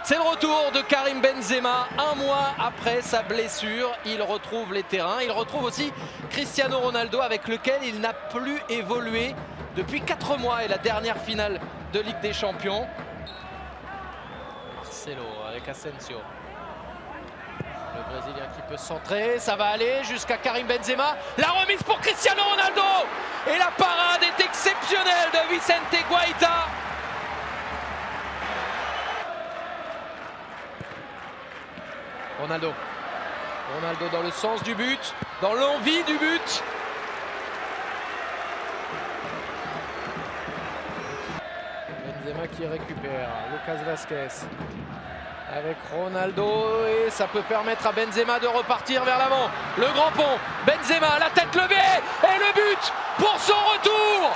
C'est le retour de Karim Benzema, un mois après sa blessure. Il retrouve les terrains, il retrouve aussi Cristiano Ronaldo avec lequel il n'a plus évolué depuis 4 mois et la dernière finale de Ligue des Champions. Marcelo avec Asensio. Le Brésilien qui peut centrer, ça va aller jusqu'à Karim Benzema. La remise pour Cristiano Ronaldo et la parade est exceptionnelle de Vicente Guaita. Ronaldo dans le sens du but, dans l'envie du but. Benzema qui récupère, Lucas Vázquez avec Ronaldo et ça peut permettre à Benzema de repartir vers l'avant. Le grand pont, Benzema, la tête levée et le but pour son retour.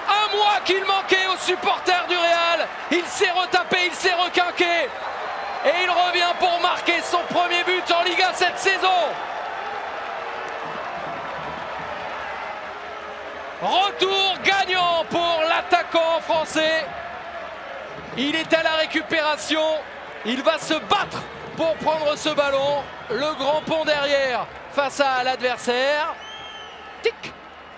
Un mois qu'il manquait aux supporters du Real, il s'est retapé, il s'est requinqué. Et il revient pour marquer son premier but en Liga cette saison. Retour gagnant pour l'attaquant français. Il est à la récupération. Il va se battre pour prendre ce ballon. Le grand pont derrière face à l'adversaire. Tic.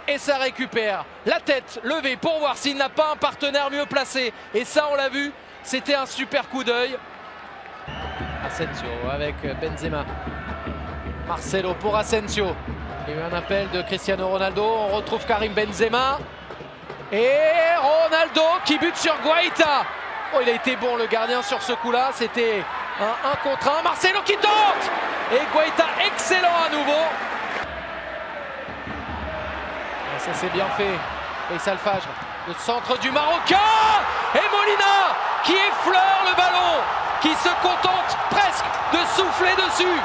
Et ça récupère. La tête levée pour voir s'il n'a pas un partenaire mieux placé. Et ça, on l'a vu, c'était un super coup d'œil. Asensio avec Benzema. Marcelo pour Asensio. Il y a eu un appel de Cristiano Ronaldo. On retrouve Karim Benzema. Et Ronaldo qui bute sur Guaita. Oh, il a été bon le gardien sur ce coup-là. C'était un 1 contre 1. Marcelo qui tente. Et Guaita excellent à nouveau. Et ça c'est bien fait. Faisal Fajr. Le centre du Marocain. Et Molina qui effleure le ballon. Qui se contente presque de souffler dessus.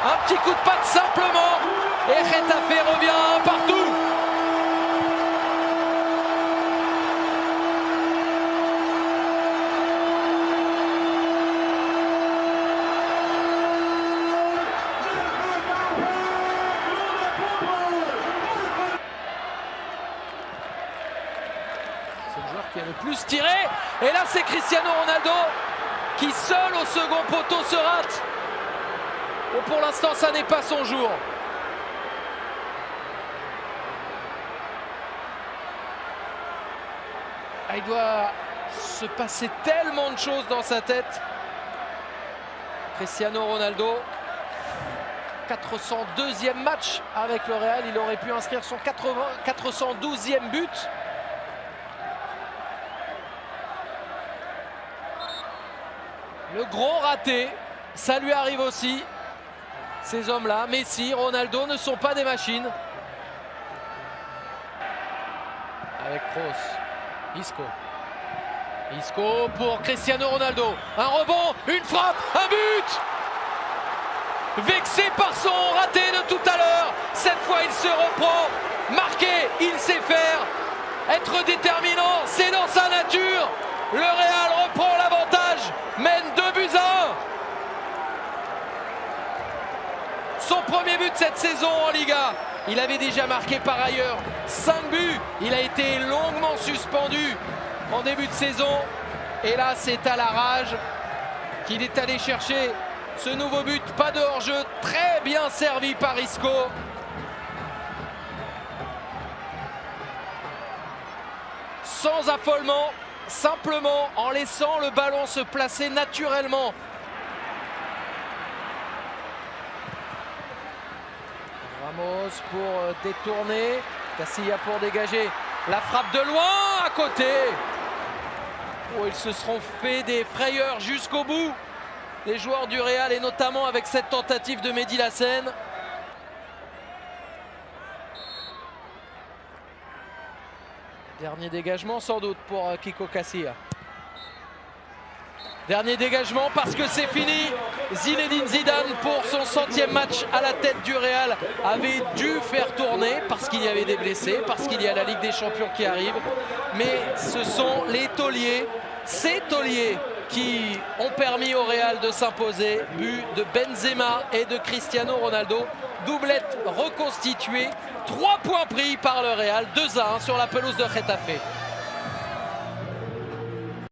Un petit coup de patte simplement. Et Getafe revient partout. C'est le joueur qui a le plus tiré. Et là c'est Cristiano Ronaldo qui seul au second poteau se rate. Bon, pour l'instant, ça n'est pas son jour. Il doit se passer tellement de choses dans sa tête. Cristiano Ronaldo, 402e match avec le Real. Il aurait pu inscrire son 412e but. Le gros raté, ça lui arrive aussi. Ces hommes-là, Messi, Ronaldo, ne sont pas des machines. Avec Kroos, Isco pour Cristiano Ronaldo. Un rebond, une frappe, un but. Vexé par son raté de tout à l'heure. Cette fois, il se reprend. Marquer, il sait faire. Être déterminant, c'est dans sa nature. Le Real reprend l'avantage, mène 2-1. Son premier but cette saison en Liga. Il avait déjà marqué par ailleurs 5 buts. Il a été longuement suspendu en début de saison. Et là, c'est à la rage qu'il est allé chercher ce nouveau but. Pas de hors-jeu, très bien servi par Isco. Sans affolement. Simplement en laissant le ballon se placer naturellement. Ramos pour détourner. Casilla pour dégager. La frappe de loin à côté. Oh, ils se seront fait des frayeurs jusqu'au bout. Les joueurs du Real et notamment avec cette tentative de Mehdi Lassène. Dernier dégagement sans doute pour Kiko Casilla. Dernier dégagement parce que c'est fini. Zinedine Zidane pour son 100e match à la tête du Real avait dû faire tourner parce qu'il y avait des blessés, parce qu'il y a la Ligue des Champions qui arrive. Mais ce sont les tauliers, ces tauliers qui ont permis au Real de s'imposer. But de Benzema et de Cristiano Ronaldo. Doublette reconstituée. 3 points pris par le Real, 2-1 sur la pelouse de Getafe.